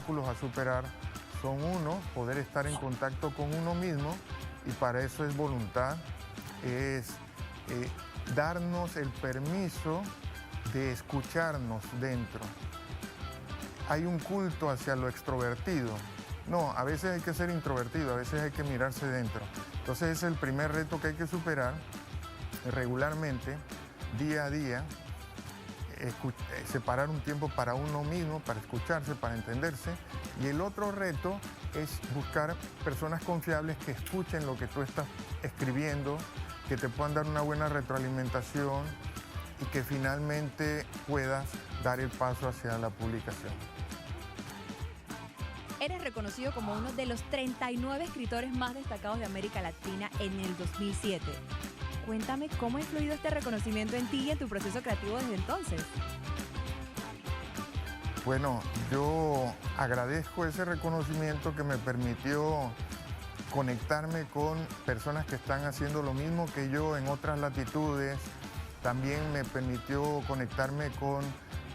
obstáculos a superar son uno, poder estar en contacto con uno mismo, y para eso es voluntad, es darnos el permiso de escucharnos dentro. Hay un culto hacia lo extrovertido. No, a veces hay que ser introvertido, a veces hay que mirarse dentro. Entonces ese es el primer reto que hay que superar regularmente, día a día, separar un tiempo para uno mismo, para escucharse, para entenderse. Y el otro reto es buscar personas confiables que escuchen lo que tú estás escribiendo, que te puedan dar una buena retroalimentación y que finalmente puedas dar el paso hacia la publicación. Eres reconocido como uno de los 39 escritores más destacados de América Latina en el 2007. Cuéntame cómo ha influido este reconocimiento en ti y en tu proceso creativo desde entonces. Bueno, yo agradezco ese reconocimiento que me permitió conectarme con personas que están haciendo lo mismo que yo en otras latitudes. También me permitió conectarme con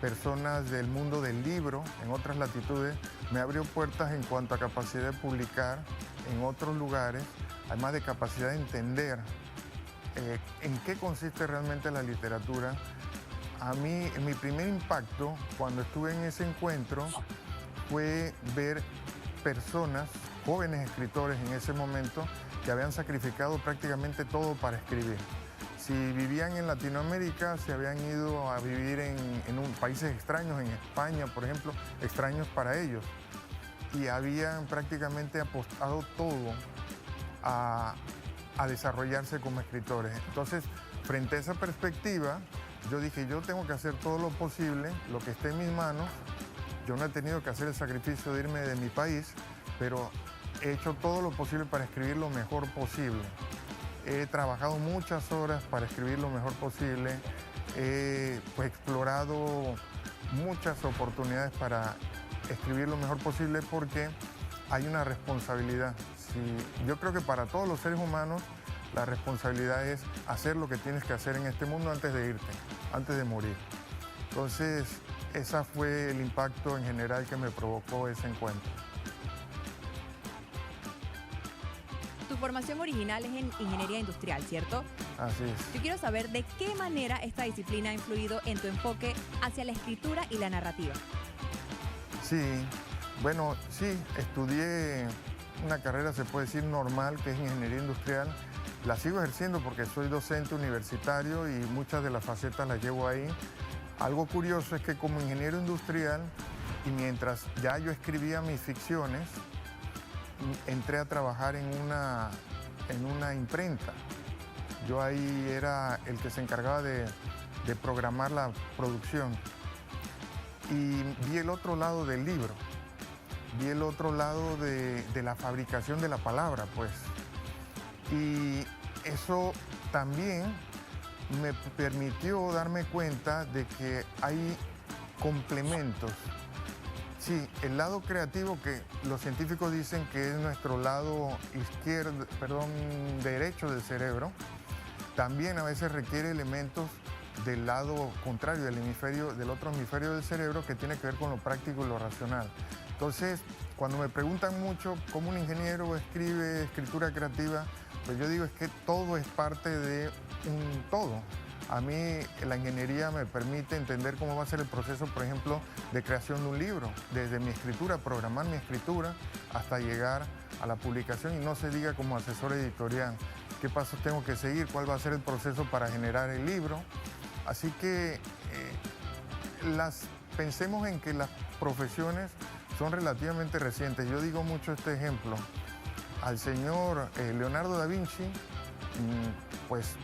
personas del mundo del libro en otras latitudes. Me abrió puertas en cuanto a capacidad de publicar en otros lugares, además de capacidad de entender en qué consiste realmente la literatura. A mí, mi primer impacto cuando estuve en ese encuentro fue ver personas, jóvenes escritores en ese momento, que habían sacrificado prácticamente todo para escribir. Si vivían en Latinoamérica, se habían ido a vivir en países extraños, en España, por ejemplo, extraños para ellos. Y habían prácticamente apostado todo a desarrollarse como escritores. Entonces, frente a esa perspectiva, yo dije, yo tengo que hacer todo lo posible, lo que esté en mis manos. Yo no he tenido que hacer el sacrificio de irme de mi país, pero he hecho todo lo posible para escribir lo mejor posible. He trabajado muchas horas para escribir lo mejor posible. He explorado muchas oportunidades para escribir lo mejor posible porque hay una responsabilidad. Yo creo que para todos los seres humanos la responsabilidad es hacer lo que tienes que hacer en este mundo antes de irte, antes de morir. Entonces, ese fue el impacto en general que me provocó ese encuentro. Tu formación original es en ingeniería industrial, ¿cierto? Así es. Yo quiero saber de qué manera esta disciplina ha influido en tu enfoque hacia la escritura y la narrativa. Sí, bueno, sí, estudié una carrera, se puede decir, normal, que es ingeniería industrial. La sigo ejerciendo porque soy docente universitario y muchas de las facetas las llevo ahí. Algo curioso es que como ingeniero industrial, y mientras ya yo escribía mis ficciones, entré a trabajar en una imprenta. Yo ahí era el que se encargaba de programar la producción. Y vi el otro lado del libro, vi el otro lado de la fabricación de la palabra, pues. Y eso también me permitió darme cuenta de que hay complementos. Sí, el lado creativo, que los científicos dicen que es nuestro lado derecho del cerebro, también a veces requiere elementos del lado contrario, del otro hemisferio del cerebro, que tiene que ver con lo práctico y lo racional. Entonces, cuando me preguntan mucho cómo un ingeniero escribe escritura creativa, pues yo digo es que todo es parte de un todo. A mí la ingeniería me permite entender cómo va a ser el proceso, por ejemplo, de creación de un libro, desde mi escritura, programar mi escritura, hasta llegar a la publicación, y no se diga como asesor editorial qué pasos tengo que seguir, cuál va a ser el proceso para generar el libro. Así que pensemos en que las profesiones son relativamente recientes. Yo digo mucho este ejemplo. Al señor Leonardo da Vinci, pues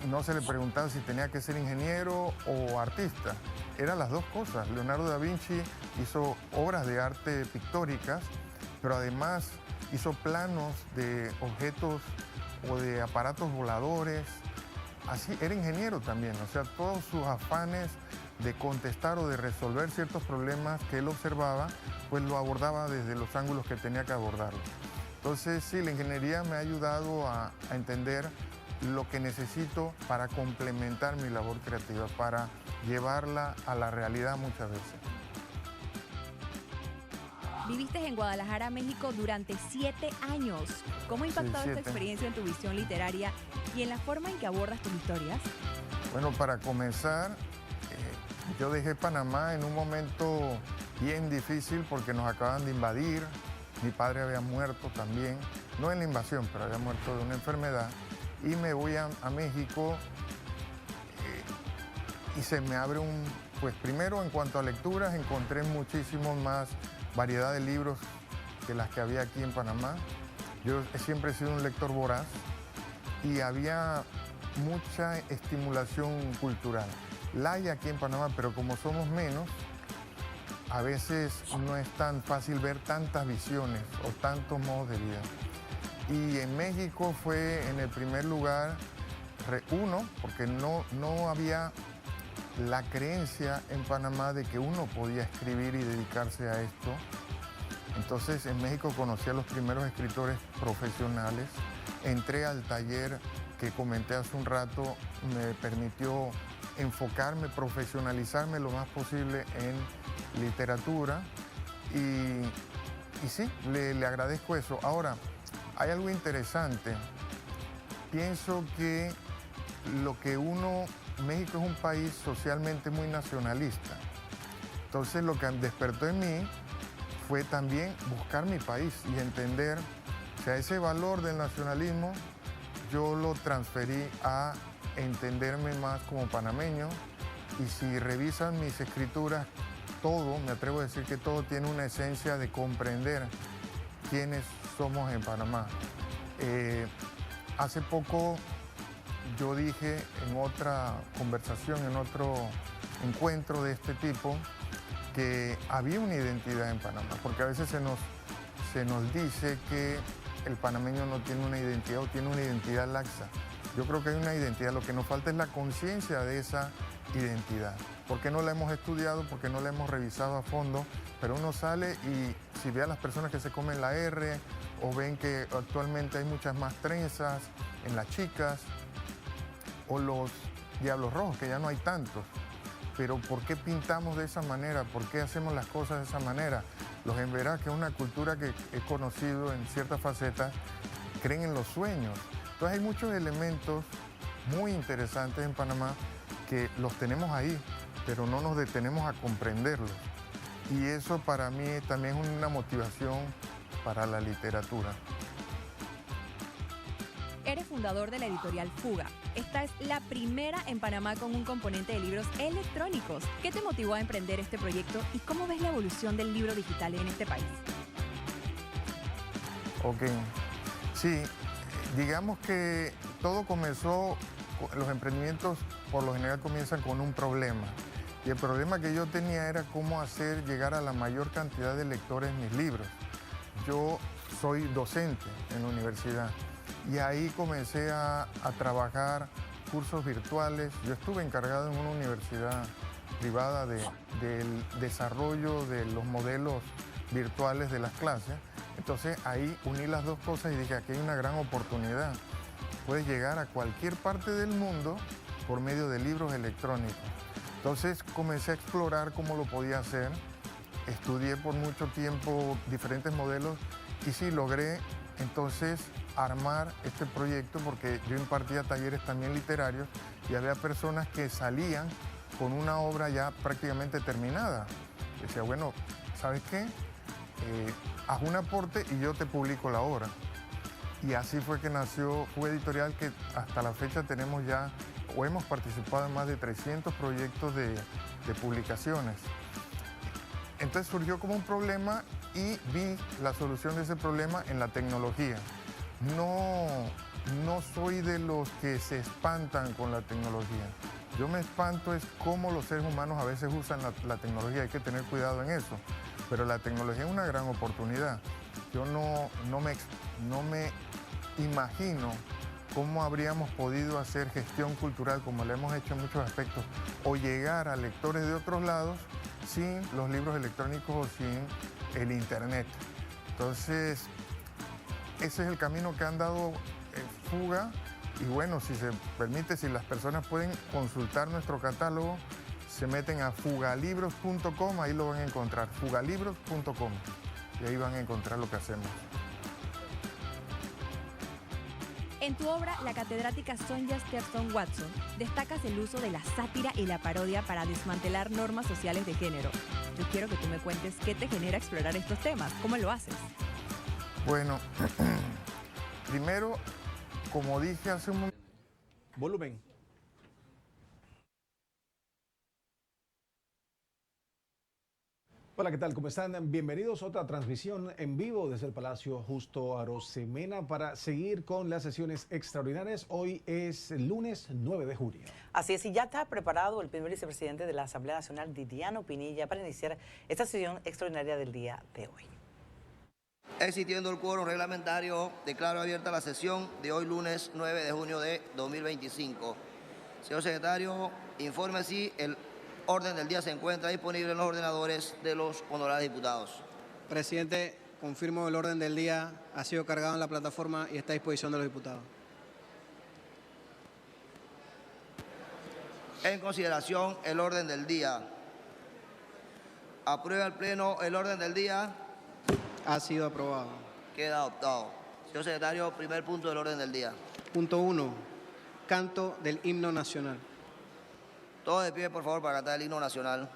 no se le preguntaba si tenía que ser ingeniero o artista. Eran las dos cosas. Leonardo da Vinci hizo obras de arte pictóricas, pero además hizo planos de objetos o de aparatos voladores. Así, era ingeniero también, o sea, todos sus afanes de contestar o de resolver ciertos problemas que él observaba, pues lo abordaba desde los ángulos que tenía que abordarlo. Entonces, sí, la ingeniería me ha ayudado a entender lo que necesito para complementar mi labor creativa, para llevarla a la realidad muchas veces. Viviste en Guadalajara, México durante 7 años. ¿Cómo ha impactado esta experiencia en tu visión literaria y en la forma en que abordas tus historias? Bueno, para comenzar, yo dejé Panamá en un momento bien difícil porque nos acaban de invadir. Mi padre había muerto también, no en la invasión, pero había muerto de una enfermedad. Y me voy a México y se me abre pues primero en cuanto a lecturas, encontré muchísimo más variedad de libros que las que había aquí en Panamá. Yo siempre he sido un lector voraz y había mucha estimulación cultural. La hay aquí en Panamá, pero como somos menos, a veces no es tan fácil ver tantas visiones o tantos modos de vida. Y en México fue en el primer lugar, porque no había la creencia en Panamá de que uno podía escribir y dedicarse a esto. Entonces en México conocí a los primeros escritores profesionales, entré al taller que comenté hace un rato, me permitió enfocarme, profesionalizarme lo más posible en literatura y sí, le agradezco eso. Ahora, hay algo interesante. Pienso que México es un país socialmente muy nacionalista. Entonces lo que despertó en mí fue también buscar mi país y entender, o sea, ese valor del nacionalismo yo lo transferí a entenderme más como panameño y si revisan mis escrituras, todo, me atrevo a decir que todo tiene una esencia de comprender quiénes somos en Panamá. Hace poco yo dije en otra conversación, en otro encuentro de este tipo, que había una identidad en Panamá, porque a veces se nos dice que el panameño no tiene una identidad o tiene una identidad laxa. Yo creo que hay una identidad, lo que nos falta es la conciencia de esa identidad. Porque no la hemos estudiado, porque no la hemos revisado a fondo, pero uno sale y si ve a las personas que se comen la R o ven que actualmente hay muchas más trenzas en las chicas o los diablos rojos, que ya no hay tantos. Pero ¿por qué pintamos de esa manera? ¿Por qué hacemos las cosas de esa manera? Los emberás, que es una cultura que he conocido en ciertas facetas, creen en los sueños. Entonces hay muchos elementos muy interesantes en Panamá que los tenemos ahí, pero no nos detenemos a comprenderlos. Y eso para mí también es una motivación para la literatura. Eres fundador de la editorial Fuga. Esta es la primera en Panamá con un componente de libros electrónicos. ¿Qué te motivó a emprender este proyecto y cómo ves la evolución del libro digital en este país? Ok, sí, digamos que todo comenzó, los emprendimientos por lo general comienzan con un problema. Y el problema que yo tenía era cómo hacer llegar a la mayor cantidad de lectores mis libros. Yo soy docente en la universidad y ahí comencé a trabajar cursos virtuales. Yo estuve encargado en una universidad privada del desarrollo de los modelos virtuales de las clases. Entonces ahí uní las dos cosas y dije, aquí hay una gran oportunidad. Puedes llegar a cualquier parte del mundo por medio de libros electrónicos. Entonces comencé a explorar cómo lo podía hacer. Estudié por mucho tiempo diferentes modelos y sí logré entonces armar este proyecto porque yo impartía talleres también literarios y había personas que salían con una obra ya prácticamente terminada. Decía, bueno, ¿sabes qué? Haz un aporte y yo te publico la obra. Y así fue que nació Fuga Editorial, que hasta la fecha tenemos ya, o hemos participado en más de 300 proyectos de publicaciones. Entonces surgió como un problema y vi la solución de ese problema en la tecnología. No soy de los que se espantan con la tecnología. Yo me espanto es cómo los seres humanos a veces usan la tecnología, hay que tener cuidado en eso. Pero la tecnología es una gran oportunidad. Yo no me imagino cómo habríamos podido hacer gestión cultural como lo hemos hecho en muchos aspectos o llegar a lectores de otros lados sin los libros electrónicos o sin el internet. Entonces, ese es el camino que han dado Fuga y bueno, si se permite, si las personas pueden consultar nuestro catálogo, se meten a fugalibros.com, ahí lo van a encontrar, fugalibros.com. y ahí van a encontrar lo que hacemos. En tu obra, la catedrática Sonja Stephenson Watson, destacas el uso de la sátira y la parodia para desmantelar normas sociales de género. Yo quiero que tú me cuentes qué te genera explorar estos temas, cómo lo haces. Bueno, primero, como dije hace un momento... Volumen. Hola, ¿qué tal? ¿Cómo están? Bienvenidos a otra transmisión en vivo desde el Palacio Justo Arosemena para seguir con las sesiones extraordinarias. Hoy es el lunes 9 de junio. Así es, y ya está preparado el primer vicepresidente de la Asamblea Nacional, Didiano Pinilla, para iniciar esta sesión extraordinaria del día de hoy. Existiendo el quórum reglamentario, declaro abierta la sesión de hoy lunes 9 de junio de 2025. Señor secretario, informe si el orden del día se encuentra disponible en los ordenadores de los honorables diputados. Presidente, confirmo el orden del día ha sido cargado en la plataforma y está a disposición de los diputados. En consideración el orden del día. ¿Aprueba el Pleno el orden del día? Ha sido aprobado. Queda adoptado. Señor secretario, primer punto del orden del día. Punto 1. Canto del himno nacional. Todos de pie, por favor, para cantar el himno nacional.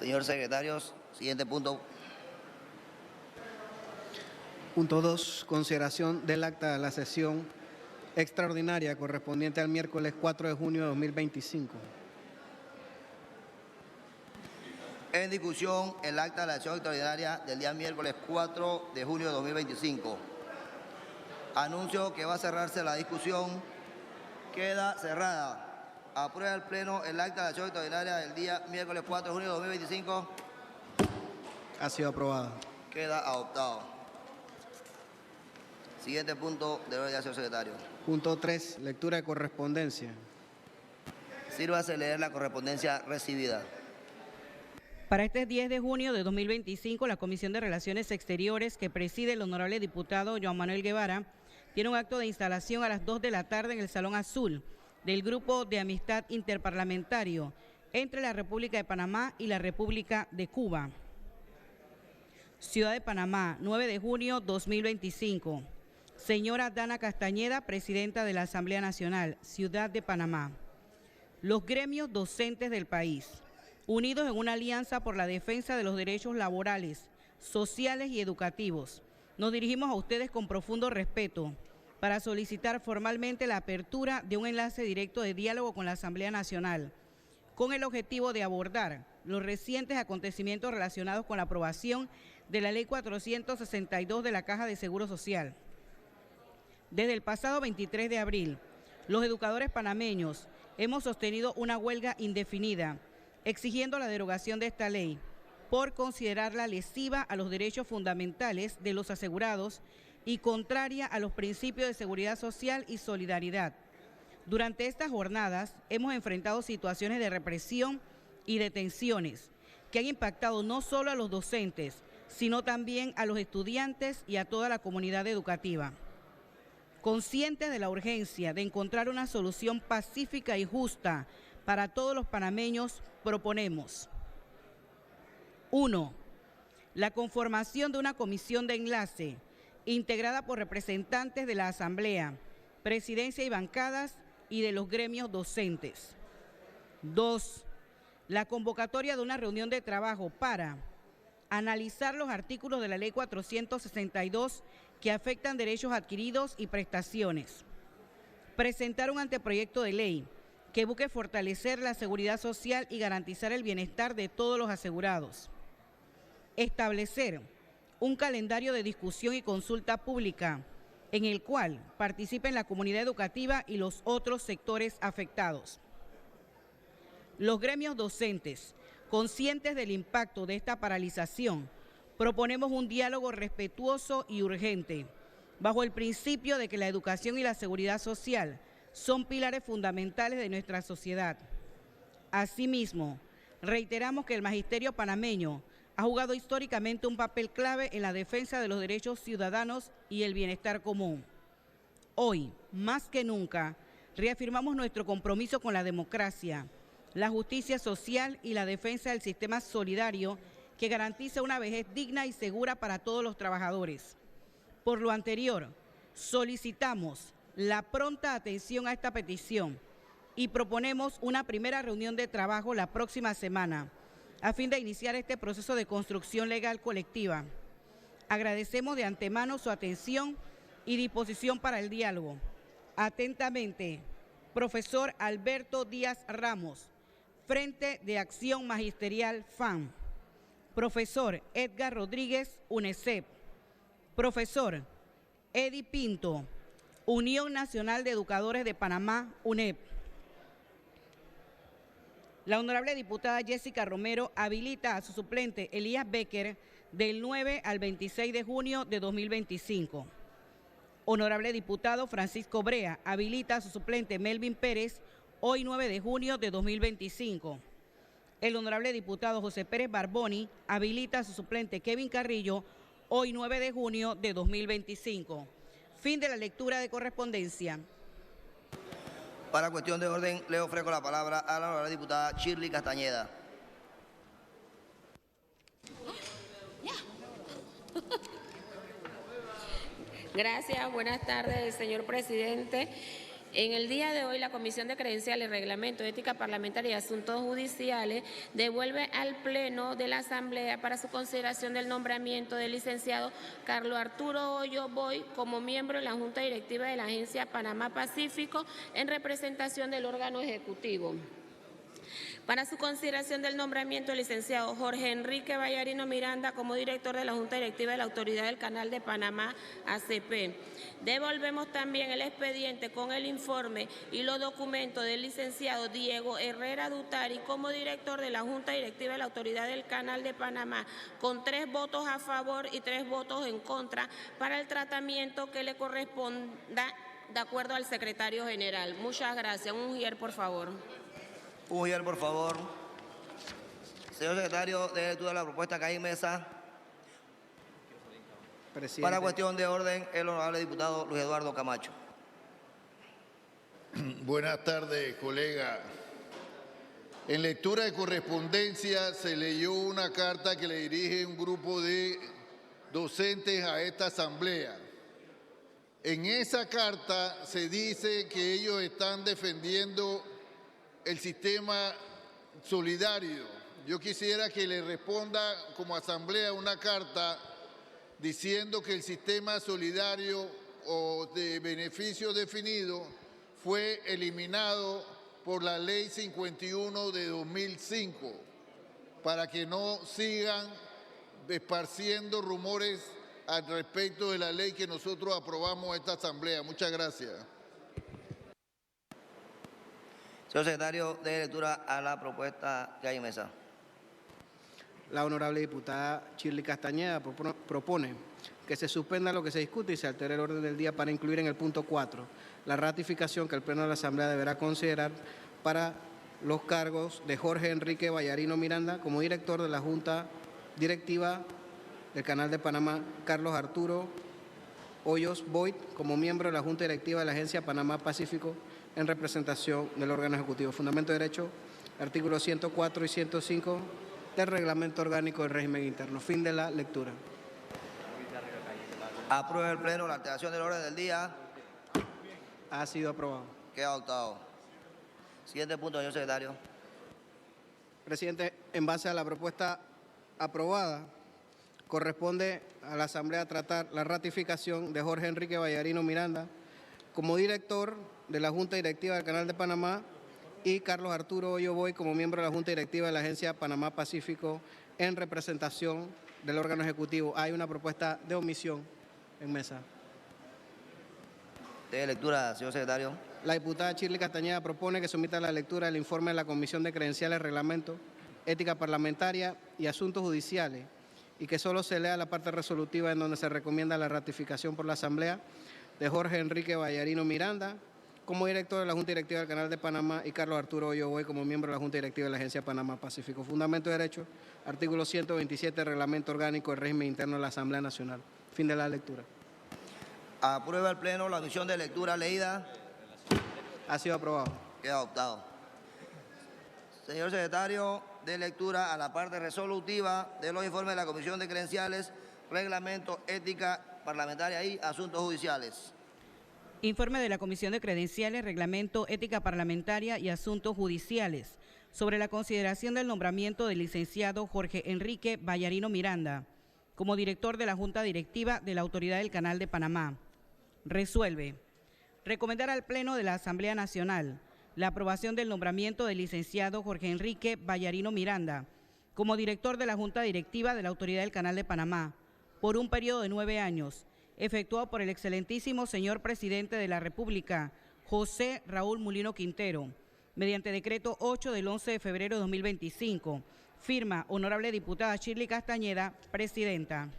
Señor secretario, siguiente punto. Punto 2. Consideración del acta de la sesión extraordinaria correspondiente al miércoles 4 de junio de 2025. En discusión el acta de la sesión extraordinaria del día miércoles 4 de junio de 2025. Anuncio que va a cerrarse la discusión queda cerrada. Aprueba el Pleno el acta de la sesión extraordinaria del día miércoles 4 de junio de 2025. Ha sido aprobada. Queda adoptado. Siguiente punto de orden, señor secretario. Punto 3. Lectura de correspondencia. Sírvase leer la correspondencia recibida. Para este 10 de junio de 2025, la Comisión de Relaciones Exteriores, que preside el honorable diputado Joan Manuel Guevara, tiene un acto de instalación a las 2 de la tarde en el Salón Azul del Grupo de Amistad Interparlamentario entre la República de Panamá y la República de Cuba. Ciudad de Panamá, 9 de junio 2025. Señora Dana Castañeda, presidenta de la Asamblea Nacional, Ciudad de Panamá. Los gremios docentes del país, unidos en una alianza por la defensa de los derechos laborales, sociales y educativos, nos dirigimos a ustedes con profundo respeto para solicitar formalmente la apertura de un enlace directo de diálogo con la Asamblea Nacional, con el objetivo de abordar los recientes acontecimientos relacionados con la aprobación de la Ley 462 de la Caja de Seguro Social. Desde el pasado 23 de abril, los educadores panameños hemos sostenido una huelga indefinida, exigiendo la derogación de esta ley, por considerarla lesiva a los derechos fundamentales de los asegurados y contraria a los principios de seguridad social y solidaridad. Durante estas jornadas hemos enfrentado situaciones de represión y detenciones que han impactado no solo a los docentes, sino también a los estudiantes y a toda la comunidad educativa. Conscientes de la urgencia de encontrar una solución pacífica y justa para todos los panameños, proponemos: 1. La conformación de una comisión de enlace integrada por representantes de la Asamblea, Presidencia y bancadas y de los gremios docentes. 2. La convocatoria de una reunión de trabajo para analizar los artículos de la Ley 462 que afectan derechos adquiridos y prestaciones. Presentar un anteproyecto de ley que busque fortalecer la seguridad social y garantizar el bienestar de todos los asegurados. Establecer un calendario de discusión y consulta pública en el cual participen la comunidad educativa y los otros sectores afectados. Los gremios docentes, conscientes del impacto de esta paralización, proponemos un diálogo respetuoso y urgente, bajo el principio de que la educación y la seguridad social son pilares fundamentales de nuestra sociedad. Asimismo, reiteramos que el magisterio panameño ha jugado históricamente un papel clave en la defensa de los derechos ciudadanos y el bienestar común. Hoy, más que nunca, reafirmamos nuestro compromiso con la democracia, la justicia social y la defensa del sistema solidario que garantiza una vejez digna y segura para todos los trabajadores. Por lo anterior, solicitamos la pronta atención a esta petición y proponemos una primera reunión de trabajo la próxima semana, a fin de iniciar este proceso de construcción legal colectiva. Agradecemos de antemano su atención y disposición para el diálogo. Atentamente, profesor Alberto Díaz Ramos, Frente de Acción Magisterial FAM. Profesor Edgar Rodríguez, UNESEP. Profesor Eddie Pinto, Unión Nacional de Educadores de Panamá, UNEP. La honorable diputada Jessica Romero habilita a su suplente Elías Becker del 9 al 26 de junio de 2025. Honorable diputado Francisco Brea habilita a su suplente Melvin Pérez hoy 9 de junio de 2025. El honorable diputado José Pérez Barboni habilita a su suplente Kevin Carrillo hoy 9 de junio de 2025. Fin de la lectura de correspondencia. Para cuestión de orden, le ofrezco la palabra a la honorable diputada Shirley Castañeda. Gracias, buenas tardes, señor presidente. En el día de hoy, la Comisión de Credenciales, Reglamento, Ética Parlamentaria y Asuntos Judiciales devuelve al Pleno de la Asamblea para su consideración del nombramiento del licenciado Carlos Arturo Hoyo Boy como miembro de la Junta Directiva de la Agencia Panamá Pacífico en representación del órgano ejecutivo. Para su consideración del nombramiento del licenciado Jorge Enrique Vallarino Miranda como director de la Junta Directiva de la Autoridad del Canal de Panamá, ACP. Devolvemos también el expediente con el informe y los documentos del licenciado Diego Herrera Dutari como director de la Junta Directiva de la Autoridad del Canal de Panamá, con 3 votos a favor y 3 votos en contra para el tratamiento que le corresponda de acuerdo al secretario general. Muchas gracias. Un ujier, por favor. Un ujier, por favor. Señor secretario, de lectura de la propuesta que hay en mesa. Presidente. Para cuestión de orden, el honorable diputado Luis Eduardo Camacho. Buenas tardes, colega. En lectura de correspondencia se leyó una carta que le dirige un grupo de docentes a esta asamblea. En esa carta se dice que ellos están defendiendo el sistema solidario. Yo quisiera que le responda como asamblea una carta diciendo que el sistema solidario o de beneficio definido fue eliminado por la Ley 51 de 2005, para que no sigan esparciendo rumores al respecto de la ley que nosotros aprobamos en esta asamblea. Muchas gracias. Señor secretario, de lectura a la propuesta que hay en mesa. La honorable diputada Shirley Castañeda propone que se suspenda lo que se discute y se altere el orden del día para incluir en el punto 4 la ratificación que el Pleno de la Asamblea deberá considerar para los cargos de Jorge Enrique Vallarino Miranda como director de la Junta Directiva del Canal de Panamá, Carlos Arturo Hoyos Boyd como miembro de la Junta Directiva de la Agencia Panamá Pacífico en representación del órgano ejecutivo. Fundamento de derecho, artículos 104 y 105 del Reglamento Orgánico del Régimen Interno. Fin de la lectura. Aprueba el Pleno la alteración del orden del día. Ha sido aprobado. Queda adoptado. Siguiente punto, señor secretario. Presidente, en base a la propuesta aprobada, corresponde a la Asamblea tratar la ratificación de Jorge Enrique Vallarino Miranda como director de la Junta Directiva del Canal de Panamá y Carlos Arturo Hoyo Boy como miembro de la Junta Directiva de la Agencia Panamá Pacífico en representación del órgano ejecutivo. Hay una propuesta de omisión en mesa. De lectura, señor secretario. La diputada Shirley Castañeda propone que someta a la lectura el informe de la Comisión de Credenciales, Reglamento, Ética Parlamentaria y Asuntos Judiciales y que solo se lea la parte resolutiva en donde se recomienda la ratificación por la Asamblea de Jorge Enrique Vallarino Miranda como director de la Junta Directiva del Canal de Panamá y Carlos Arturo Hoyo Boy como miembro de la Junta Directiva de la Agencia Panamá Pacífico. Fundamento de derecho, artículo 127 del Reglamento Orgánico del Régimen Interno de la Asamblea Nacional. Fin de la lectura. Aprueba el Pleno la omisión de lectura leída. Ha sido aprobado. Queda adoptado. Señor secretario, de lectura a la parte resolutiva de los informes de la Comisión de Credenciales, Reglamento, Ética Parlamentaria y Asuntos Judiciales. Informe de la Comisión de Credenciales, Reglamento, Ética Parlamentaria y Asuntos Judiciales sobre la consideración del nombramiento del licenciado Jorge Enrique Vallarino Miranda como director de la Junta Directiva de la Autoridad del Canal de Panamá. Resuelve recomendar al Pleno de la Asamblea Nacional la aprobación del nombramiento del licenciado Jorge Enrique Vallarino Miranda como director de la Junta Directiva de la Autoridad del Canal de Panamá por un periodo de 9 años, efectuado por el excelentísimo señor presidente de la República, José Raúl Mulino Quintero, mediante decreto 8 del 11 de febrero de 2025. Firma, honorable diputada Shirley Castañeda, presidenta.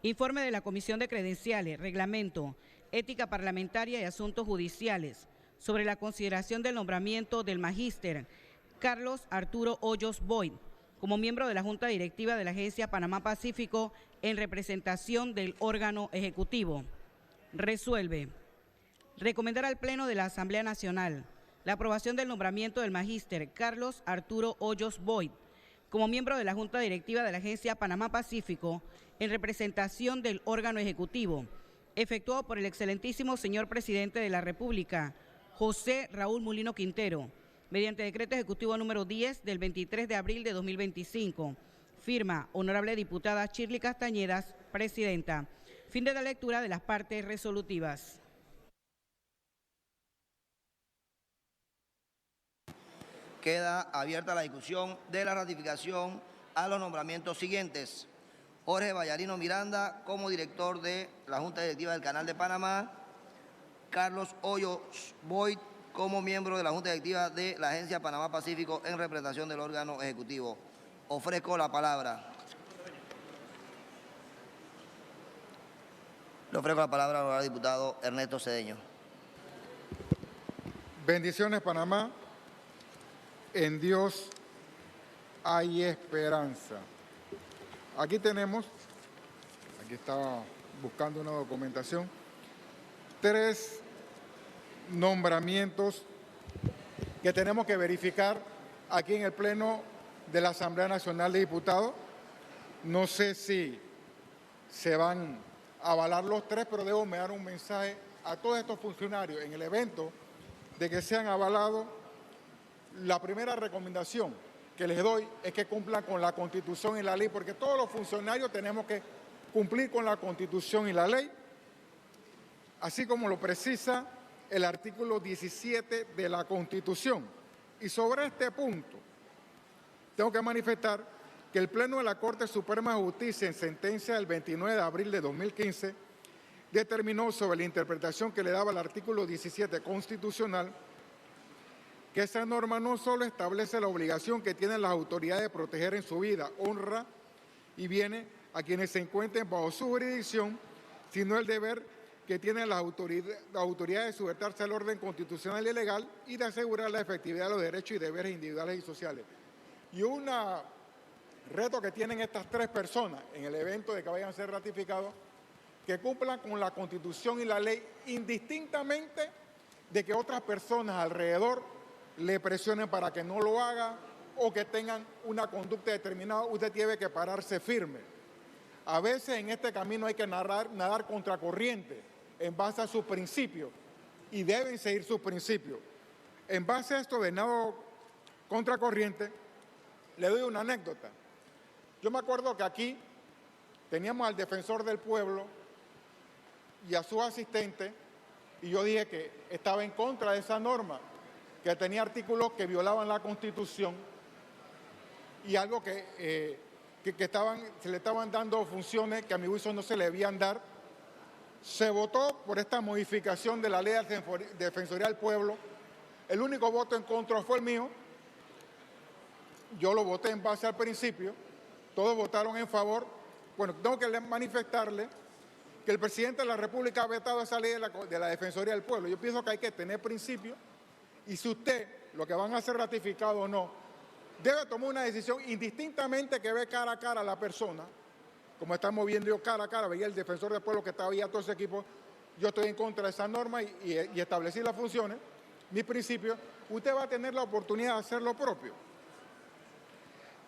Informe de la Comisión de Credenciales, Reglamento, Ética Parlamentaria y Asuntos Judiciales sobre la consideración del nombramiento del magíster Carlos Arturo Hoyos Boyd como miembro de la Junta Directiva de la Agencia Panamá Pacífico en representación del órgano ejecutivo. Resuelve recomendar al Pleno de la Asamblea Nacional la aprobación del nombramiento del magíster Carlos Arturo Hoyos Boyd como miembro de la Junta Directiva de la Agencia Panamá Pacífico en representación del órgano ejecutivo, efectuado por el excelentísimo señor presidente de la República, José Raúl Mulino Quintero, mediante decreto ejecutivo número 10 del 23 de abril de 2025. Firma, honorable diputada Shirley Castañeda, presidenta. Fin de la lectura de las partes resolutivas. queda abierta la discusión de la ratificación a los nombramientos siguientes. Jorge Vallarino Miranda como director de la Junta Directiva del Canal de Panamá. Carlos Hoyos Boyd como miembro de la Junta Directiva de la Agencia Panamá Pacífico en representación del órgano ejecutivo. Ofrezco la palabra. Le ofrezco la palabra al diputado Ernesto Cedeño. Bendiciones, Panamá. En Dios hay esperanza. Aquí tenemos, aquí estaba buscando una documentación, 3 nombramientos que tenemos que verificar aquí en el Pleno de la Asamblea Nacional de Diputados. No sé si se van a avalar los 3, pero debo dar un mensaje a todos estos funcionarios en el evento de que sean avalados. La primera recomendación que les doy es que cumplan con la Constitución y la ley, porque todos los funcionarios tenemos que cumplir con la Constitución y la ley, así como lo precisa el artículo 17 de la Constitución. Y sobre este punto, tengo que manifestar que el Pleno de la Corte Suprema de Justicia, en sentencia del 29 de abril de 2015, determinó sobre la interpretación que le daba el artículo 17 constitucional que esa norma no solo establece la obligación que tienen las autoridades de proteger en su vida, honra y bienes a quienes se encuentren bajo su jurisdicción, sino el deber que tienen las autoridades de sujetarse al orden constitucional y legal y de asegurar la efectividad de los derechos y deberes individuales y sociales. Y un reto que tienen estas 3 personas en el evento de que vayan a ser ratificados, que cumplan con la Constitución y la ley indistintamente de que otras personas alrededor le presionen para que no lo haga o que tengan una conducta determinada. Usted tiene que pararse firme. A veces en este camino hay que nadar contracorriente en base a sus principios y deben seguir sus principios. En base a esto de nado contracorriente, le doy una anécdota. Yo me acuerdo que aquí teníamos al defensor del pueblo y a su asistente, y yo dije que estaba en contra de esa norma, que tenía artículos que violaban la Constitución y algo que se le estaban dando funciones que a mi juicio no se le debían dar. Se votó por esta modificación de la Ley de Defensoría del Pueblo. El único voto en contra fue el mío. Yo lo voté en base al principio. Todos votaron en favor. Bueno, tengo que manifestarle que el presidente de la República ha vetado esa ley de la Defensoría del Pueblo. Yo pienso que hay que tener principios. Y si usted, lo que van a ser ratificado o no, debe tomar una decisión indistintamente que ve cara a cara a la persona, como estamos viendo yo cara a cara, veía el defensor del pueblo que estaba ahí a todo ese equipo, yo estoy en contra de esa norma y establecí las funciones, mis principios, usted va a tener la oportunidad de hacer lo propio.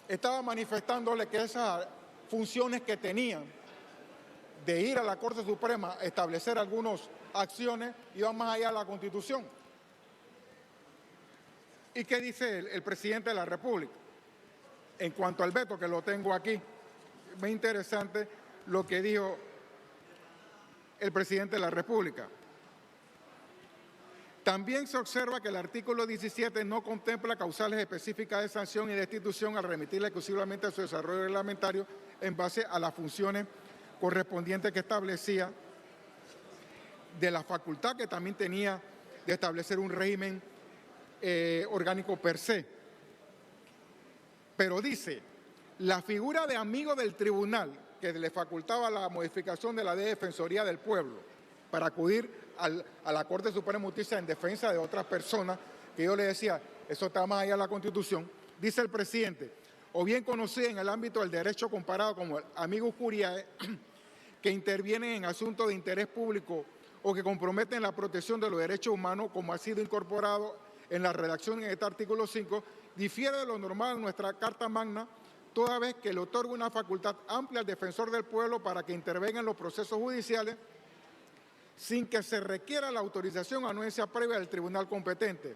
Estaba manifestándole que esas funciones que tenían de ir a la Corte Suprema a establecer algunas acciones iban más allá de la Constitución. ¿Y qué dice el presidente de la República? En cuanto al veto, que lo tengo aquí, es muy interesante lo que dijo el presidente de la República. También se observa que el artículo 17 no contempla causales específicas de sanción y destitución al remitirla exclusivamente a su desarrollo reglamentario en base a las funciones correspondientes que establecía, de la facultad que también tenía de establecer un régimen orgánico per se. Pero dice, la figura de amigo del tribunal que le facultaba la modificación de la Ley de Defensoría del Pueblo para acudir a la Corte Suprema de Justicia en defensa de otras personas, que yo le decía, eso está más allá de la Constitución, dice el presidente, o bien conocida en el ámbito del derecho comparado como amigos curiae, que intervienen en asuntos de interés público o que comprometen la protección de los derechos humanos, como ha sido incorporado en la redacción en este artículo 5, difiere de lo normal en nuestra Carta Magna, toda vez que le otorga una facultad amplia al defensor del pueblo para que intervenga en los procesos judiciales sin que se requiera la autorización o anuencia previa del tribunal competente,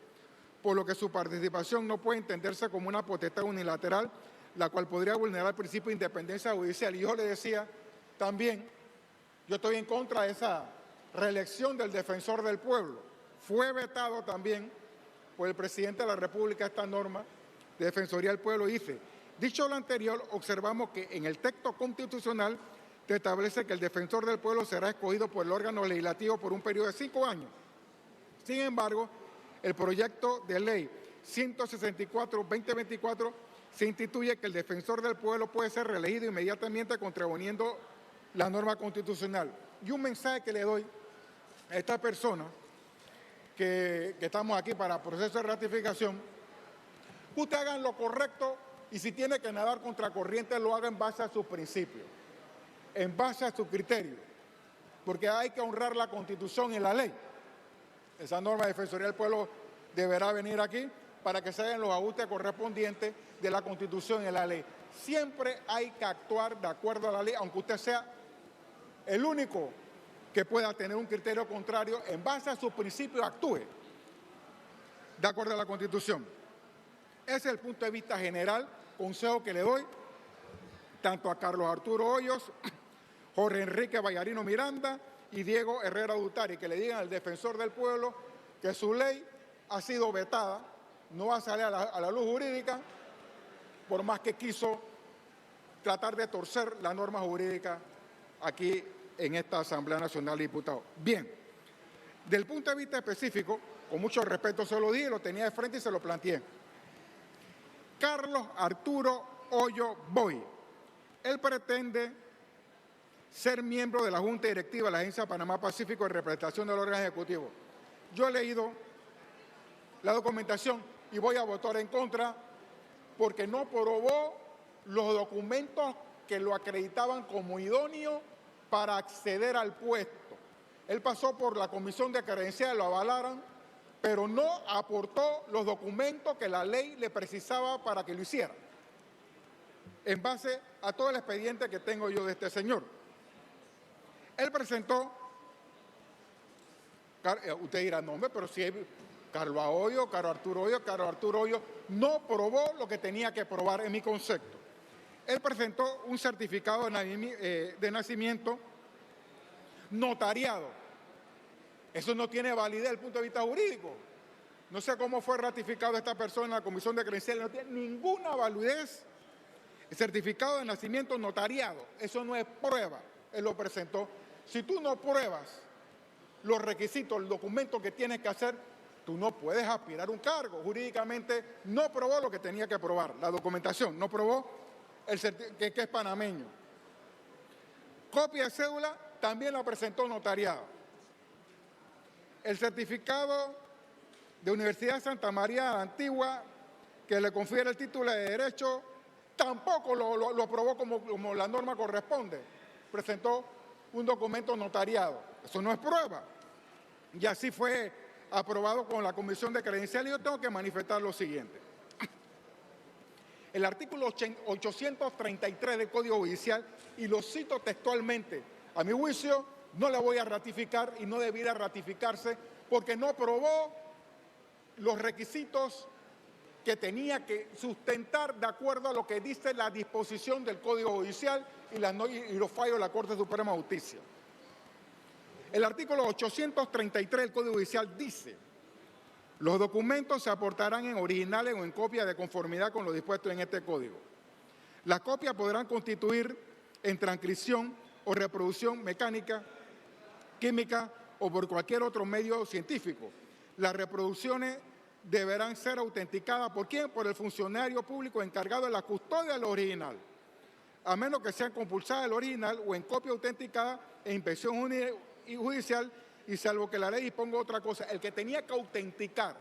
por lo que su participación no puede entenderse como una potestad unilateral, la cual podría vulnerar el principio de independencia judicial. Y yo le decía también, yo estoy en contra de esa reelección del defensor del pueblo. Fue vetado también por el presidente de la República esta norma de Defensoría del Pueblo. Dice, dicho lo anterior, observamos que en el texto constitucional se establece que el defensor del pueblo será escogido por el órgano legislativo por un periodo de 5 años. Sin embargo, el proyecto de ley 164-2024 se instituye que el defensor del pueblo puede ser reelegido inmediatamente contraviniendo la norma constitucional. Y un mensaje que le doy a esta persona que estamos aquí para proceso de ratificación, usted hagan lo correcto y si tiene que nadar contra corriente lo haga en base a sus principios, en base a sus criterios, porque hay que honrar la Constitución y la ley. Esa norma de Defensoría del Pueblo deberá venir aquí para que se hagan los ajustes correspondientes de la Constitución y la ley. Siempre hay que actuar de acuerdo a la ley, aunque usted sea el único que pueda tener un criterio contrario, en base a sus principios actúe de acuerdo a la Constitución. Ese es el punto de vista general, consejo que le doy tanto a Carlos Arturo Hoyos, Jorge Enrique Vallarino Miranda y Diego Herrera Dutari, que le digan al defensor del pueblo que su ley ha sido vetada, no va a salir a la luz jurídica, por más que quiso tratar de torcer la norma jurídica aquí en esta Asamblea Nacional de Diputados. Bien, del punto de vista específico, con mucho respeto se lo dije, lo tenía de frente y se lo planteé. Carlos Arturo Hoyo Boy, él pretende ser miembro de la Junta Directiva de la Agencia Panamá Pacífico de representación del órgano ejecutivo. Yo he leído la documentación y voy a votar en contra porque no probó los documentos que lo acreditaban como idóneo para acceder al puesto. Él pasó por la comisión de credenciales, lo avalaron, pero no aportó los documentos que la ley le precisaba para que lo hiciera, en base a todo el expediente que tengo yo de este señor. Él presentó, usted dirá, no, hombre, pero si es Carlos Arturo Hoyo no probó lo que tenía que probar en mi concepto. Él presentó un certificado de nacimiento notariado. Eso no tiene validez desde el punto de vista jurídico. No sé cómo fue ratificado esta persona en la Comisión de Credenciales, no tiene ninguna validez. El certificado de nacimiento notariado, eso no es prueba. Él lo presentó. Si tú no pruebas los requisitos, el documento que tienes que hacer, tú no puedes aspirar a un cargo. Jurídicamente no probó lo que tenía que probar, la documentación, no probó que es panameño. Copia de cédula también la presentó notariada. El certificado de Universidad Santa María de la Antigua, que le confiere el título de Derecho, tampoco lo aprobó como la norma corresponde. Presentó un documento notariado. Eso no es prueba. Y así fue aprobado con la Comisión de Credenciales. Yo tengo que manifestar lo siguiente. El artículo 833 del Código Judicial, y lo cito textualmente, a mi juicio no le voy a ratificar y no debiera ratificarse porque no probó los requisitos que tenía que sustentar de acuerdo a lo que dice la disposición del Código Judicial y los fallos de la Corte Suprema de Justicia. El artículo 833 del Código Judicial dice: los documentos se aportarán en originales o en copia de conformidad con lo dispuesto en este código. Las copias podrán constituir en transcripción o reproducción mecánica, química o por cualquier otro medio científico. Las reproducciones deberán ser autenticadas ¿por quién? Por el funcionario público encargado de la custodia del original, a menos que sean compulsadas el original o en copia autenticada e inspección judicial, y salvo que la ley disponga otra cosa. El que tenía que autenticar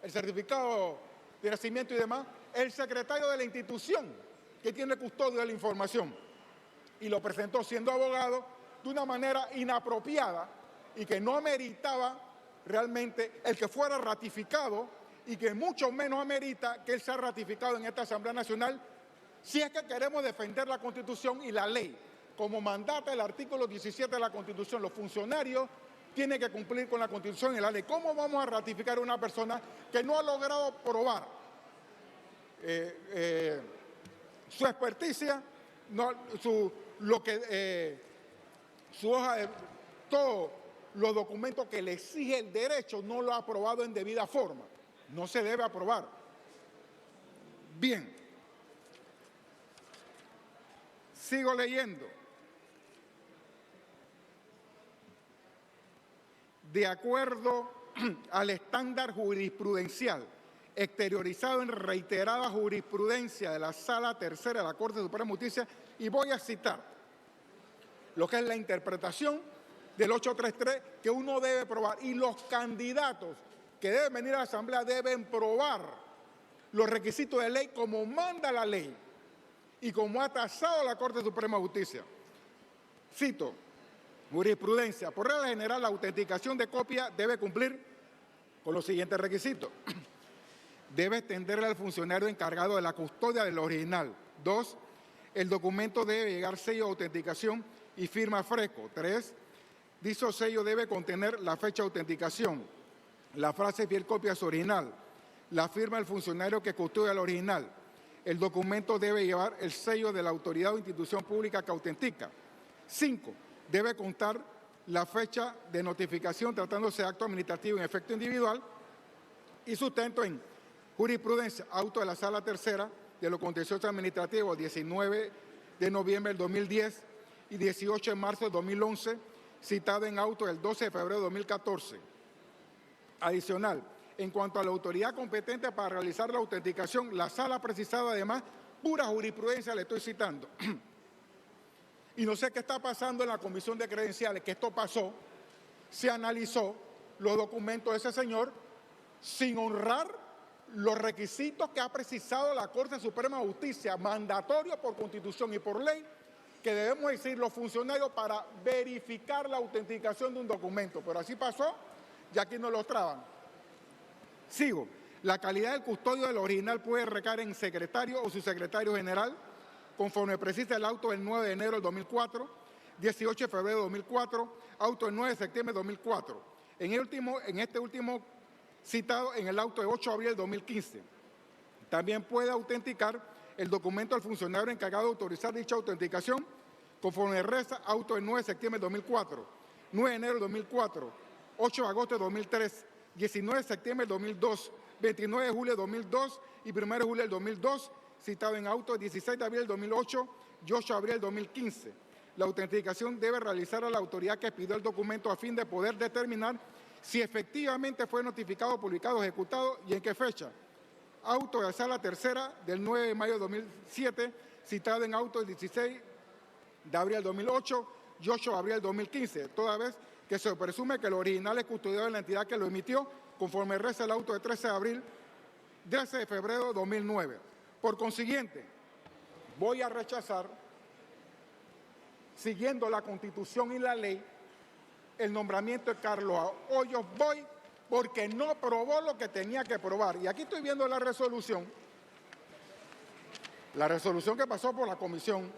el certificado de nacimiento y demás, el secretario de la institución que tiene custodia de la información, y lo presentó siendo abogado de una manera inapropiada y que no ameritaba realmente el que fuera ratificado, y que mucho menos amerita que él sea ratificado en esta Asamblea Nacional si es que queremos defender la Constitución y la ley. Como mandata el artículo 17 de la Constitución, los funcionarios tienen que cumplir con la Constitución y la ley. ¿Cómo vamos a ratificar a una persona que no ha logrado probar su experticia, su hoja de todos los documentos que le exige el derecho, no lo ha aprobado en debida forma? no se debe aprobar. Bien, sigo leyendo. De acuerdo al estándar jurisprudencial exteriorizado en reiterada jurisprudencia de la Sala Tercera de la Corte Suprema de Justicia, y voy a citar lo que es la interpretación del 833 que uno debe probar, y los candidatos que deben venir a la Asamblea deben probar los requisitos de ley como manda la ley y como ha tasado la Corte Suprema de Justicia. Cito, jurisprudencia. Por regla general, la autenticación de copia debe cumplir con los siguientes requisitos. Debe extenderle al funcionario encargado de la custodia del original. 2. El documento debe llegar sello de autenticación y firma fresco. 3. Dicho sello debe contener la fecha de autenticación, la frase fiel copia es original, la firma del funcionario que custodia el original. El documento debe llevar el sello de la autoridad o institución pública que autentica. 5. Debe constar la fecha de notificación tratándose de acto administrativo en efecto individual y sustento en jurisprudencia, auto de la Sala Tercera de lo contencioso administrativo 19 de noviembre del 2010 y 18 de marzo del 2011, citado en auto del 12 de febrero de 2014. Adicional, en cuanto a la autoridad competente para realizar la autenticación, la Sala ha precisado además pura jurisprudencia, le estoy citando. Y no sé qué está pasando en la Comisión de Credenciales, que esto pasó, se analizó los documentos de ese señor sin honrar los requisitos que ha precisado la Corte Suprema de Justicia, mandatorio por Constitución y por ley, que debemos decir los funcionarios para verificar la autenticación de un documento. Pero así pasó y aquí nos lo traban. Sigo. La calidad del custodio del original puede recaer en secretario o subsecretario general, conforme precisa el auto del 9 de enero del 2004, 18 de febrero de 2004, auto del 9 de septiembre de 2004. En este último citado en el auto de 8 de abril del 2015. También puede autenticar el documento al funcionario encargado de autorizar dicha autenticación, conforme reza auto del 9 de septiembre del 2004, 9 de enero del 2004, 8 de agosto de 2003, 19 de septiembre del 2002, 29 de julio del 2002 y 1 de julio del 2002, citado en auto 16 de abril del 2008 y 8 de abril del 2015. La autenticación debe realizar a la autoridad que pidió el documento a fin de poder determinar si efectivamente fue notificado, publicado, ejecutado y en qué fecha. Auto de la Sala Tercera del 9 de mayo de 2007, citado en auto del 16 de abril del 2008 y 8 de abril del 2015, toda vez que se presume que el original es custodiado de la entidad que lo emitió, conforme reza el auto de 13 de febrero de 2009. Por consiguiente, voy a rechazar, siguiendo la Constitución y la ley, el nombramiento de Carlos Hoyos Boy, porque no probó lo que tenía que probar. Y aquí estoy viendo la resolución que pasó por la Comisión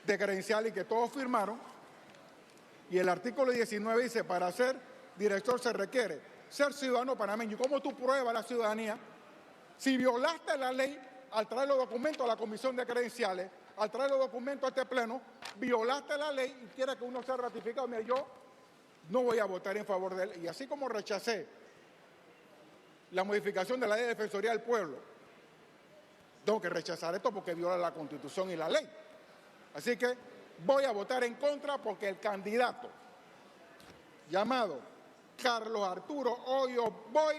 de Credenciales y que todos firmaron, y el artículo 19 dice, para ser director se requiere ser ciudadano panameño. ¿Y cómo tú pruebas la ciudadanía? Si violaste la ley al traer los documentos a la Comisión de Credenciales, al traer los documentos a este pleno, violaste la ley y quieres que uno sea ratificado. Mira, yo no voy a votar en favor de él. Y así como rechacé la modificación de la Ley de Defensoría del Pueblo, tengo que rechazar esto porque viola la Constitución y la ley. Así que voy a votar en contra porque el candidato llamado Carlos Arturo Hoyos Boy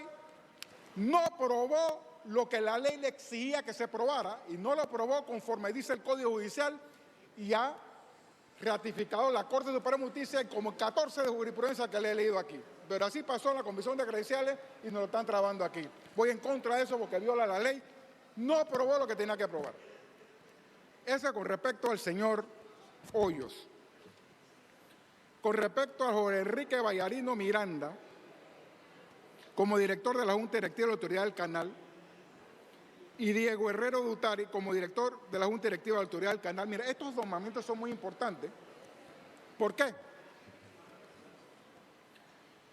no probó lo que la ley le exigía que se probara y no lo probó conforme dice el Código Judicial y ha ratificado la Corte Suprema de Justicia como 14 de jurisprudencia que le he leído aquí. Pero así pasó en la Comisión de Credenciales y nos lo están trabando aquí. Voy en contra de eso porque viola la ley, no probó lo que tenía que probar. Eso con respecto al señor Hoyos. Con respecto a Jorge Enrique Vallarino Miranda, como director de la Junta Directiva de la Autoridad del Canal, y Diego Herrero Dutari como director de la Junta Directiva de la Autoridad del Canal. Mira, estos nombramientos son muy importantes. ¿Por qué?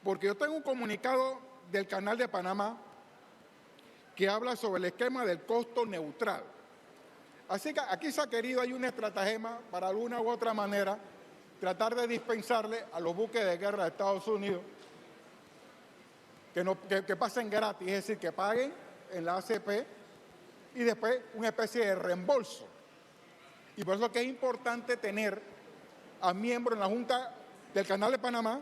Porque yo tengo un comunicado del Canal de Panamá que habla sobre el esquema del costo neutral. Así que aquí se ha querido, hay una estratagema para alguna u otra manera, tratar de dispensarle a los buques de guerra de Estados Unidos que pasen gratis, es decir, que paguen en la ACP y después una especie de reembolso. Y por eso es que es importante tener a miembros en la Junta del Canal de Panamá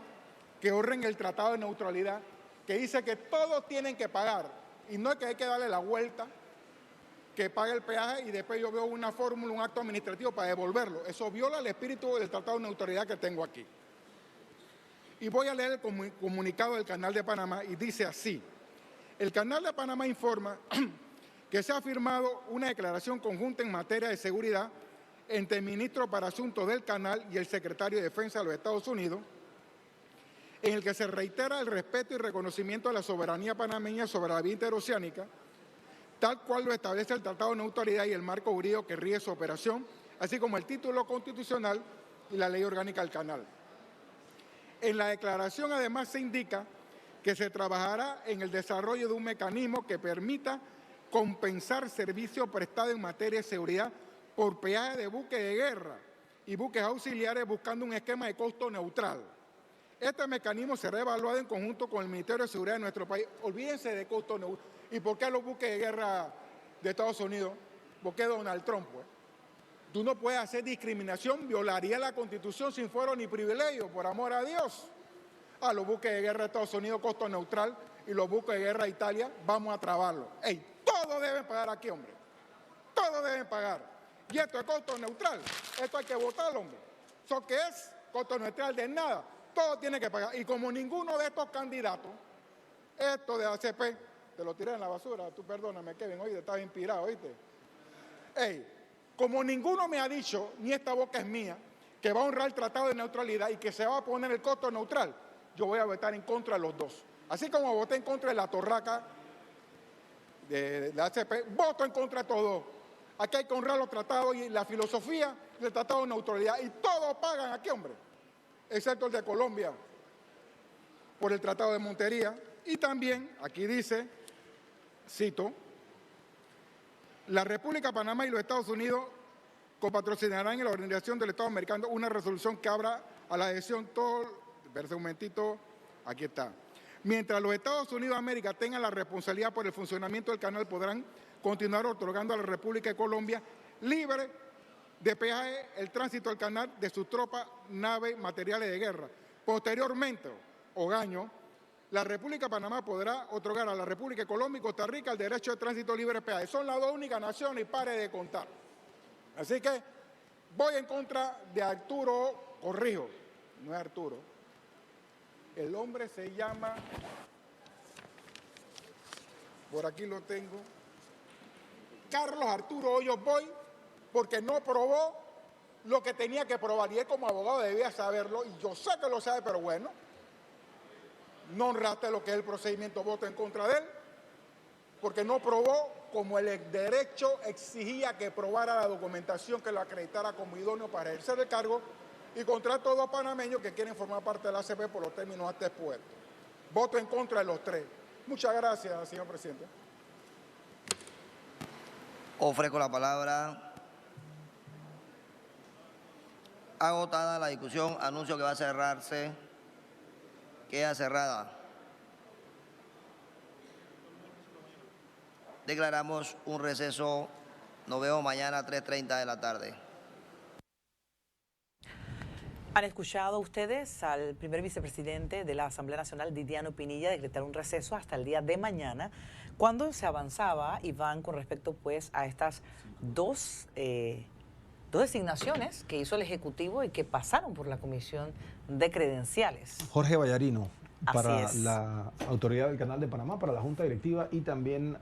que honren el Tratado de Neutralidad, que dice que todos tienen que pagar, y no es que hay que darle la vuelta, que pague el peaje y después yo veo una fórmula, un acto administrativo para devolverlo. Eso viola el espíritu del Tratado de Neutralidad que tengo aquí. Y voy a leer el comunicado del Canal de Panamá y dice así: el Canal de Panamá informa que se ha firmado una declaración conjunta en materia de seguridad entre el ministro para Asuntos del Canal y el secretario de Defensa de los Estados Unidos, en el que se reitera el respeto y reconocimiento de la soberanía panameña sobre la vía interoceánica, tal cual lo establece el Tratado de Neutralidad y el marco jurídico que rige su operación, así como el título constitucional y la ley orgánica del canal. En la declaración además se indica que se trabajará en el desarrollo de un mecanismo que permita compensar servicios prestados en materia de seguridad por peaje de buques de guerra y buques auxiliares, buscando un esquema de costo neutral. Este mecanismo será evaluado en conjunto con el Ministerio de Seguridad de nuestro país. Olvídense de costo neutral. ¿Y por qué los buques de guerra de Estados Unidos? ¿Por qué Donald Trump? Pues? Tú no puedes hacer discriminación, violaría la Constitución sin fuero ni privilegio, por amor a Dios. A los buques de guerra de Estados Unidos, costo neutral, y los buques de guerra de Italia, vamos a trabarlo. ¡Ey! Todos deben pagar aquí, hombre. Todos deben pagar. Y esto es costo neutral. Esto hay que votarlo, hombre. ¿Eso qué es? Costo neutral de nada. Todos tienen que pagar. Y como ninguno de estos candidatos, esto de ACP, te lo tiré en la basura, tú perdóname, Kevin, oíste, estás inspirado, oíste. Ey, como ninguno me ha dicho, ni esta boca es mía, que va a honrar el Tratado de Neutralidad y que se va a poner el costo neutral, yo voy a votar en contra de los dos. Así como voté en contra de la torraca de la ACP, voto en contra de todos. Aquí hay que honrar los tratados y la filosofía del Tratado de Neutralidad. Y todos pagan aquí, hombre, excepto el de Colombia, por el Tratado de Montería. Y también, aquí dice, cito, la República de Panamá y los Estados Unidos copatrocinarán en la Organización del Estado Americano una resolución que abra a la adhesión todo. Espérate un momentito, aquí está. Mientras los Estados Unidos de América tengan la responsabilidad por el funcionamiento del canal, podrán continuar otorgando a la República de Colombia libre de peaje el tránsito del canal de sus tropas, naves, materiales de guerra. Posteriormente, Ogaño, la República de Panamá podrá otorgar a la República de Colombia y Costa Rica el derecho de tránsito libre de peaje. Son las dos únicas naciones y pare de contar. Así que voy en contra de Arturo, corrijo, no es Arturo. El hombre se llama, por aquí lo tengo, Carlos Arturo Hoyos Boy, porque no probó lo que tenía que probar. Y él como abogado debía saberlo, y yo sé que lo sabe, pero bueno, no honraste lo que es el procedimiento, voto en contra de él, porque no probó como el derecho exigía que probara la documentación que lo acreditara como idóneo para ejercer el cargo, y contra todos los panameños que quieren formar parte de la ACP por los términos hasta expuestos. Voto en contra de los tres. Muchas gracias, señor presidente. Ofrezco la palabra. Agotada la discusión, anuncio que va a cerrarse. Queda cerrada. Declaramos un receso. Nos vemos mañana a 3:30 de la tarde. ¿Han escuchado ustedes al primer vicepresidente de la Asamblea Nacional, Didiano Pinilla, decretar un receso hasta el día de mañana, cuando se avanzaba, Iván, con respecto pues a estas dos designaciones que hizo el Ejecutivo y que pasaron por la Comisión de Credenciales? Jorge Vallarino para Así es. la Autoridad del Canal de Panamá, para la Junta Directiva, y también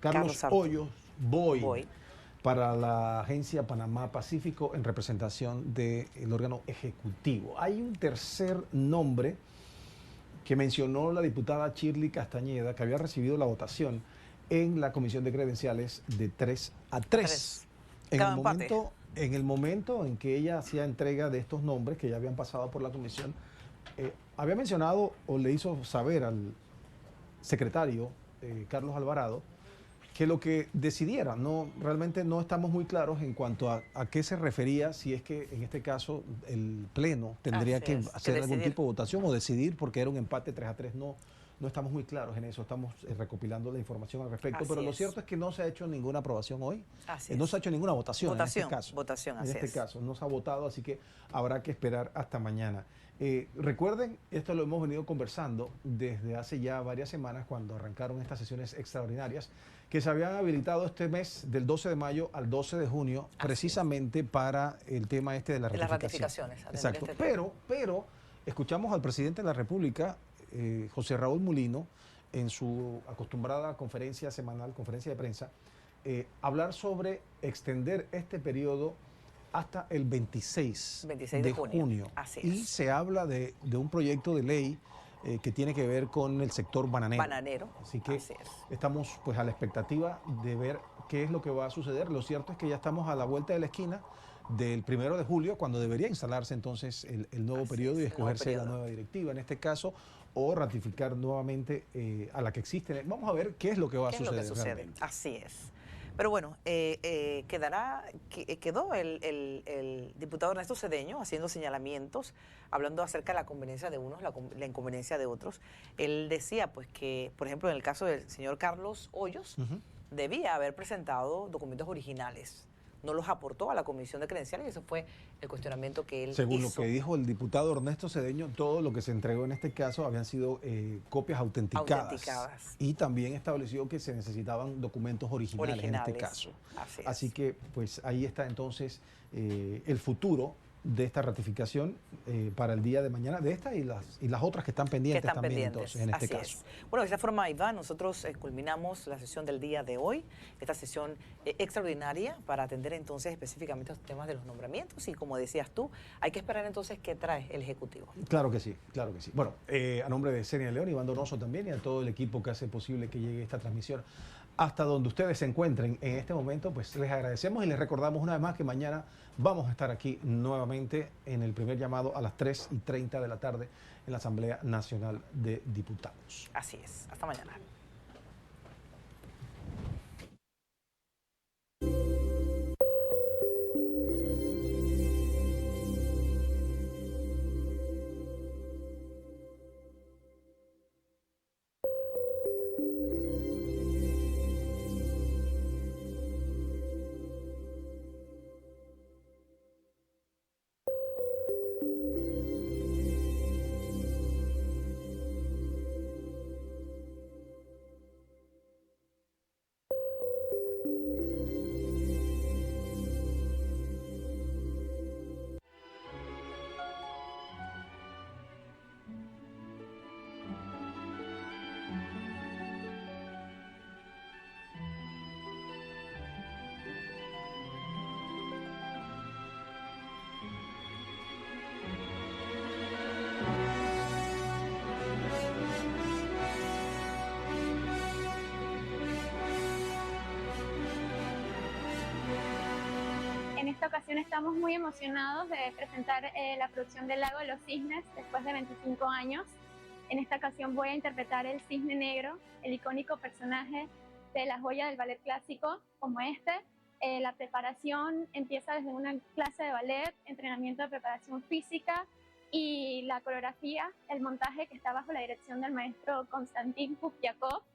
Carlos Hoyos Boy para la Agencia Panamá Pacífico en representación del órgano ejecutivo. Hay un tercer nombre que mencionó la diputada Shirley Castañeda, que había recibido la votación en la Comisión de Credenciales de 3-3. En el momento en que ella hacía entrega de estos nombres que ya habían pasado por la comisión, había mencionado o le hizo saber al secretario Carlos Alvarado que lo que decidiera. Realmente no estamos muy claros en cuanto a qué se refería, si es que en este caso el Pleno tendría que hacer algún tipo de votación o decidir, porque era un empate 3-3. No estamos muy claros en eso, estamos recopilando la información al respecto, pero lo cierto es que no se ha hecho ninguna aprobación hoy, no se ha hecho ninguna votación en este caso. En este caso, no se ha votado, así que habrá que esperar hasta mañana. Recuerden, esto lo hemos venido conversando desde hace ya varias semanas, cuando arrancaron estas sesiones extraordinarias, que se habían habilitado este mes del 12 de mayo al 12 de junio, precisamente para el tema de la ratificación. Las ratificaciones. Exacto, pero escuchamos al presidente de la República, José Raúl Mulino, en su acostumbrada conferencia semanal, conferencia de prensa, hablar sobre extender este periodo hasta el 26 de junio. Y se habla de un proyecto de ley que tiene que ver con el sector bananero. Así que estamos pues a la expectativa de ver qué es lo que va a suceder. Lo cierto es que ya estamos a la vuelta de la esquina del 1 de julio, cuando debería instalarse entonces el nuevo periodo y escogerse la nueva directiva, en este caso, o ratificar nuevamente a la que existe. Vamos a ver qué es lo que va a suceder. Así es. Pero bueno, quedó el diputado Ernesto Cedeño haciendo señalamientos, hablando acerca de la conveniencia de unos, la inconveniencia de otros. Él decía pues que, por ejemplo, en el caso del señor Carlos Hoyos, debía haber presentado documentos originales. No los aportó a la Comisión de Credenciales y ese fue el cuestionamiento que él Según hizo. Lo que dijo el diputado Ernesto Cedeño, todo lo que se entregó en este caso habían sido copias autenticadas. Y también estableció que se necesitaban documentos originales. En este caso. Así que pues ahí está entonces el futuro de esta ratificación para el día de mañana, de esta y las otras que están pendientes entonces, en este caso. Bueno, de esta forma, Iván, nosotros culminamos la sesión del día de hoy, esta sesión extraordinaria para atender entonces específicamente los temas de los nombramientos y, como decías tú, hay que esperar entonces qué trae el Ejecutivo. Claro que sí, claro que sí. Bueno, a nombre de Senia León, Iván Donoso también y a todo el equipo que hace posible que llegue esta transmisión hasta donde ustedes se encuentren en este momento, pues les agradecemos y les recordamos una vez más que mañana vamos a estar aquí nuevamente en el primer llamado a las 3:30 de la tarde en la Asamblea Nacional de Diputados. Así es. Hasta mañana. En esta ocasión estamos muy emocionados de presentar la producción del Lago de los Cisnes después de 25 años. En esta ocasión voy a interpretar el Cisne Negro, el icónico personaje de la joya del ballet clásico como este. La preparación empieza desde una clase de ballet, entrenamiento de preparación física y la coreografía, el montaje que está bajo la dirección del maestro Konstantin Kupiakov.